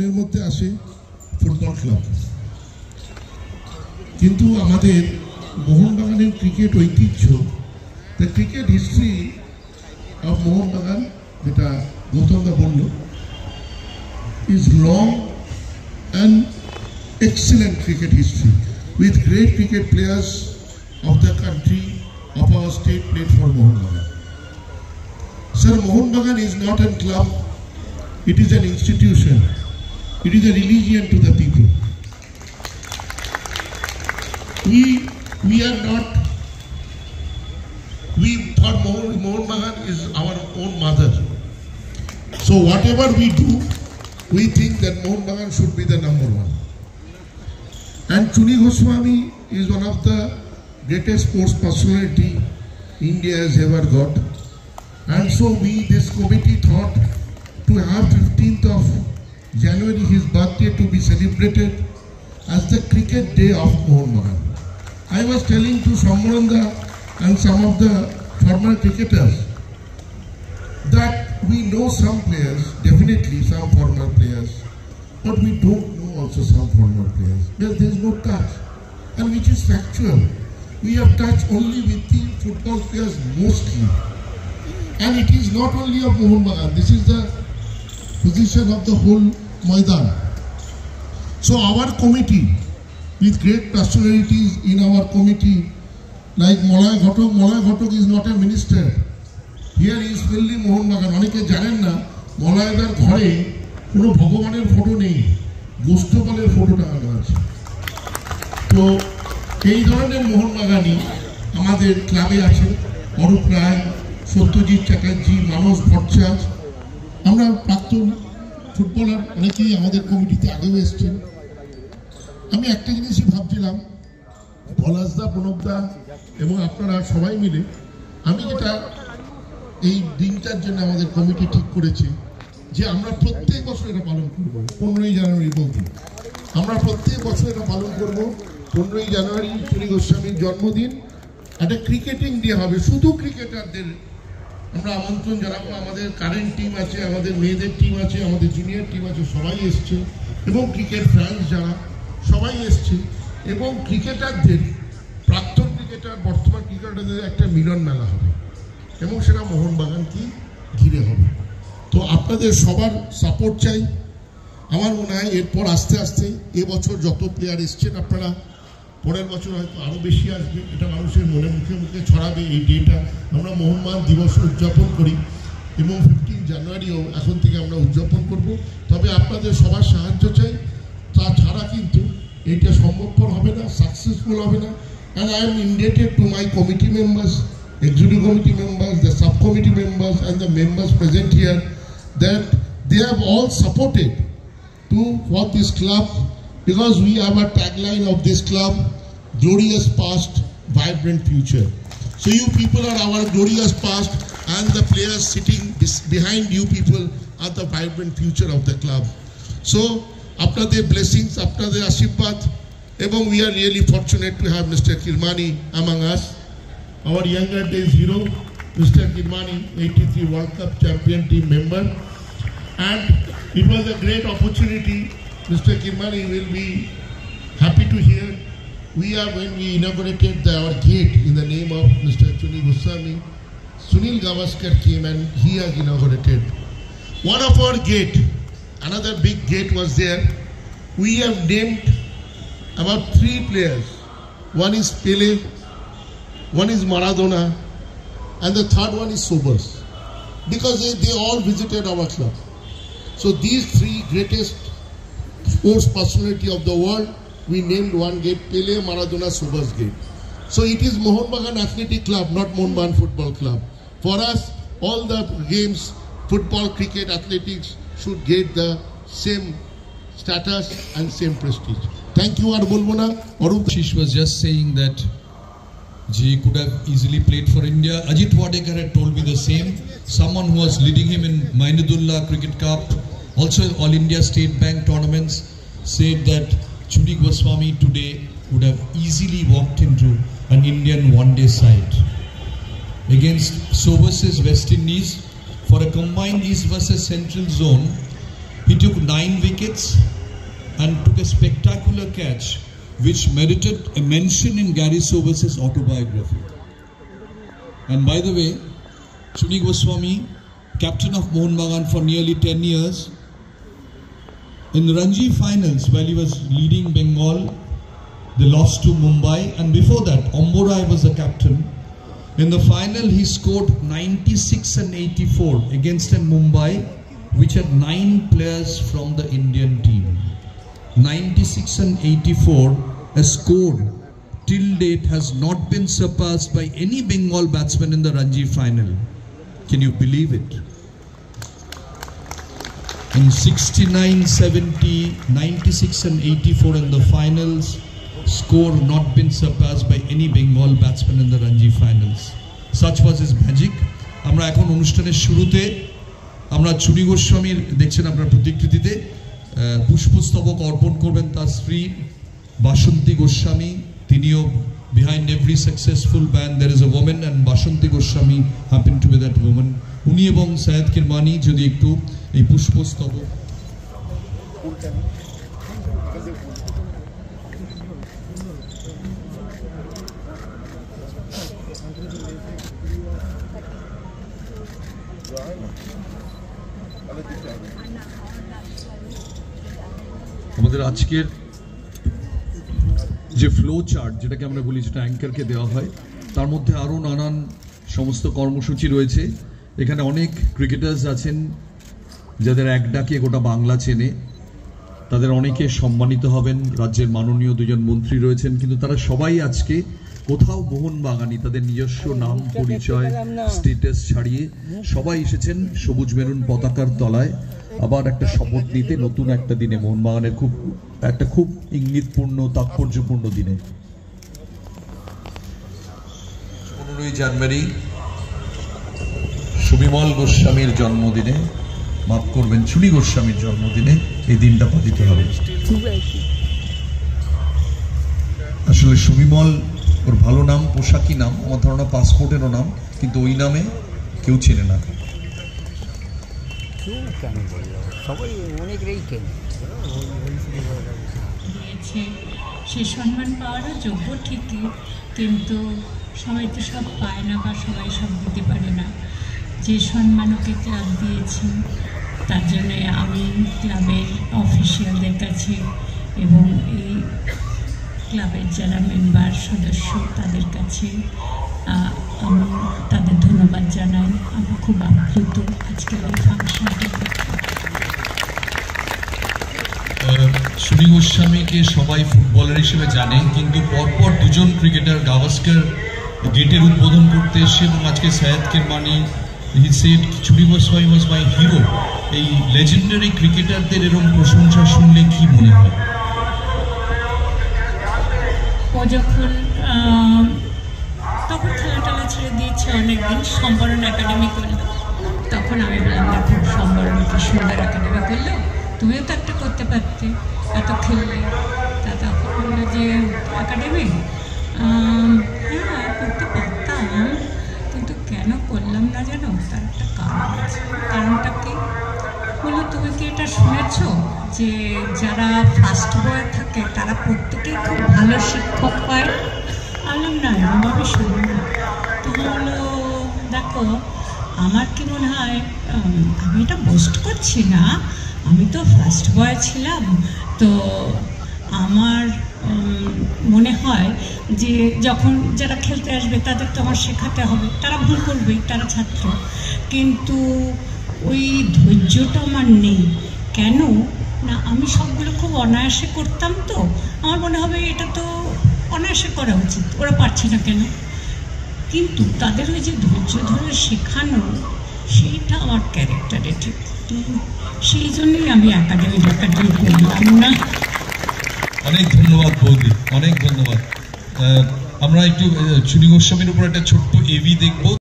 মনের মধ্যে আসে ফুটবল ক্লাব, কিন্তু আমাদের মোহনবাগানের ক্রিকেট ঐতিহ্য, the cricket history of Mohun Bagan, যেটা গৌতমদা বলল, is long and excellent cricket history with great cricket players of the country, of our state, played for Mohanbagan. Sir, Mohanbagan is not a club, it is an institution, it is a religion to the people. We are not, for Mohanbagan is our own mother. So whatever we do, we think that Mohanbagan should be the number one. And Chuni Goswami is one of the greatest sports personality India has ever got. And so this committee thought to have 15th of January, his birthday, to be celebrated as the cricket day of Mohanbagan. I was telling to Samuranda and some of the former cricketers that we know some players, definitely some former players, but we don't know also some former players. There is no touch, and which is factual. We have touched only with the football players mostly. And it is not only of Mohanbagan, this is the position of the whole Maidan. So our committee, with great personalities in our committee, like Molay Ghatak is not a minister. Here is fully Mohanbagan. অনেকে জানেন না, মলয়দার ঘরে কোনো ভগবানের photo নেই, গোষ্ঠপালের photo টাঙানো আছে। তো এই ধরনের মোহনবাগানি আমাদের ক্লাবে আছে। অরূপ রায়, সত্যজিৎ চ্যাটার্জি, মানস ভট্টাচার্য, আমরা প্রাক্তন ফুটবলার অনেকেই আমাদের কমিটিতে আগেও এসছেন। আমি একটা জিনিসই ভাবছিলাম, পলাশদা, প্রণবদা এবং আপনারা সবাই মিলে, আমি যেটা এই দিনটার জন্য আমাদের কমিটি ঠিক করেছে যে আমরা প্রত্যেক বছর এটা পালন করব। 15ই জানুয়ারি বলতে আমরা প্রত্যেক বছর এটা পালন করব। 15ই জানুয়ারি চুনী গোস্বামীর জন্মদিন, একটা ক্রিকেটিং ডে হবে, শুধু ক্রিকেটারদের আমরা আমন্ত্রণ জানাবো। আমাদের কারেন্ট টিম আছে, আমাদের মেয়েদের টিম আছে, আমাদের জুনিয়র টিম আছে, সবাই এসছে, এবং ক্রিকেট ফ্যান্স যারা সবাই এসছে, এবং ক্রিকেটারদের, প্রাক্তন ক্রিকেটার, বর্তমান ক্রিকেটারদের একটা মিলন মেলা হবে, এবং সেটা মোহনবাগানকে ঘিরে হবে। তো আপনাদের সবার সাপোর্ট চাই। আমার মনে হয় এরপর আস্তে আস্তে এবছর যত প্লেয়ার এসছেন, আপনারা পরের বছর হয়তো আরও বেশি আসবে, এটা মানুষের মনে মুখে মুখে ছড়াবে। এই ডেটা আমরা মোহনবাগান দিবস উদযাপন করি, এবং 15 জানুয়ারিও এখন থেকে আমরা উদযাপন করব। তবে আপনাদের সবার সাহায্য চাই, তাছাড়া কিন্তু এটা সম্ভবপর হবে না, সাকসেসফুল হবে না। And I am indebted to my committee members, executive committee members, the subcommittee members, and the members present here, that they have all supported for this club, because we have a tagline of this club: glorious past, vibrant future. So you people are our glorious past, and the players sitting behind you people are the vibrant future of the club. So আপনাদের blessings, আপনাদের আশীর্বাদ, এবং we are really fortunate to have Mr. Kirmani among us, our younger days hero, Mr. Kirmani, 83 World Cup champion team member. And it was a great opportunity. Mr. Kirmani will be happy to hear. When we inaugurated our gate in the name of Mr. Chuni Goswami, Sunil Gavaskar came and he has inaugurated. One of our gate, another big gate was there. We have named about 3 players. One is Pele, one is Maradona, and the third one is Sobers, because they all visited our club. So these 3 greatest sports personality of the world, we named one gate Pele, Maradona, Sobers gate. So it is Mohanbagan Athletic Club, not Mohanbagan Football Club. For us, all the games, football, cricket, athletics, should get the same status and same prestige. Thank you, Arbulmona. Ashish was just saying that he could have easily played for India. Ajit Wadekar had told me the same. Someone who was leading him in Mainudullah Cricket Cup, also All India State Bank tournaments, said that Chuni Goswami today would have easily walked into an Indian one-day side. Against Sobers' West Indies, for a combined East versus Central zone, He took 9 wickets and took a spectacular catch which merited a mention in Gary Sobers's autobiography. And by the way, Chuni Goswami, captain of Mohun Bagan for nearly 10 years, in the Ranji finals while he was leading Bengal, they lost to Mumbai, and before that Omborai was the captain. In the final he scored 96 and 84 against a Mumbai which had 9 players from the Indian team. 96 and 84, a score till date has not been surpassed by any Bengal batsman in the Ranji final. Can you believe it? In 69, 70, 96 and 84 in the finals, score not been surpassed by any Bengal batsman in the Ranji finals. Such was his magic. আমরা এখন অনুষ্ঠানের শুরুতে আমরা চুনি গোস্বামীর দেখছেন আপনার প্রতিকৃতিতে পুষ্পস্তবক অর্পণ করবেন তার স্ত্রী বাসন্তী গোস্বামী। তিনিও behind every successful band there is a woman, and Bashanti Goswami happened to be that woman. উনি এবং সায়েদ কিরমানি যদি একটু এই পুষ্পস্তবক আমাদের আজকের যে ফ্লো চার্ট যেটাকে আমরা বলি, যেটা অ্যাঙ্কারকে দেওয়া হয়, তার মধ্যে আরও নানান সমস্ত কর্মসূচি রয়েছে। এখানে অনেক ক্রিকেটার্স আছেন যাদের এক ডাকে গোটা বাংলা চেনে, তাদের অনেকে সম্মানিত হবেন। রাজ্যের মাননীয় 2 জন মন্ত্রী রয়েছেন, কিন্তু তারা সবাই আজকে কোথাও মোহনবাগানি, তাদের নিজস্ব নাম পরিচয় স্ট্যাটাস ছাড়িয়ে সবাই এসেছেন সবুজ মেরুন পতাকার তলায় আবার একটা শপথ নিতে, নতুন একটা দিনে, মোহনবাগানের খুব ইঙ্গিতপূর্ণ তাৎপর্যপূর্ণ দিনে। 15ই জানুয়ারি সুবিমল গোস্বামীর জন্মদিনে, মাফ করবেন চুনি গোস্বামীর জন্মদিনে এই দিনটা পালিত হবে। আসলে সুবিমল ওর ভালো নাম, পোশাকি নাম, আমার ধারণা পাসপোর্টেরও নাম, কিন্তু ওই নামে কেউ চেনে না। সে সম্মান পাওয়ারও যোগ্য ঠিকই, কিন্তু সবাই তো সব পায় না বা সবাই সব দিতে পারে না। যে সম্মান ওকে ক্লাব দিয়েছে তার জন্য আমি ক্লাবের অফিসিয়ালদের কাছে এবং এই ক্লাবের যারা মেম্বার সদস্য তাদের কাছে আমি তাদের ধন্যবাদ জানাই। আমি খুব আপ্লুত আজকের এই ফাংশনটা। চুনি গোস্বামীকে সবাই ফুটবলার হিসেবে জানে, কিন্তু পরপর 2 জন ক্রিকেটার গাভাস্কার গেটের উদ্বোধন করতে এসে এবং আজকে Syed Kirmani he said Chuni Goswami was my hero. এই লেজেন্ডারি ক্রিকেটারদের এরকম প্রশংসা শুনলে কি মনে হয়? ও যখন তখন খেলা ছেড়ে দিয়েছে অনেকদিন, সম্বরণ একাডেমি করলো, তখন আমি বললাম দেখো সম্বরণ কি সুন্দর একাডেমি করলো, তুমিও তো একটা করতে পারতে, এত খেললে। তা তখন বললো যে একাডেমি, হ্যাঁ করতে পারতাম, কিন্তু কেন করলাম না জানো, তার একটা কারণ আছে। কারণটা কি বললো, তুমি কি এটা শুনেছ যে যারা ফার্স্ট বয় থাকে তারা প্রত্যেকেই খুব ভালো শিক্ষক পায়? বললাম না, এরকমভাবে শুনি না। তো বললো দেখো আমার কি মনে হয়, আমি এটা বোস্ট করছি না, আমি তো ফার্স্ট বয় ছিলাম, তো আমার মনে হয় যে যখন যারা খেলতে আসবে তাদের তো আমার শেখাতে হবে, তারা ভুল করবেই, তারা ছাত্র, কিন্তু ওই ধৈর্যটা আমার নেই। কেন না, আমি সবগুলো খুব অনায়াসে করতাম, তো আমার মনে হবে এটা তো অনায়াসে করা উচিত, ওরা পারছে না কেন। কিন্তু তাদের ওই যে ধৈর্য ধরে শেখানো, সেইটা আমার ক্যারেক্টারে ঠিক, সেই জন্যই আমি একাডেমি করলাম না। অনেক ধন্যবাদ বৌদি, অনেক ধন্যবাদ। আমরা একটু চুনি গোস্বামীর উপর একটা ছোট্ট এভি দেখবো।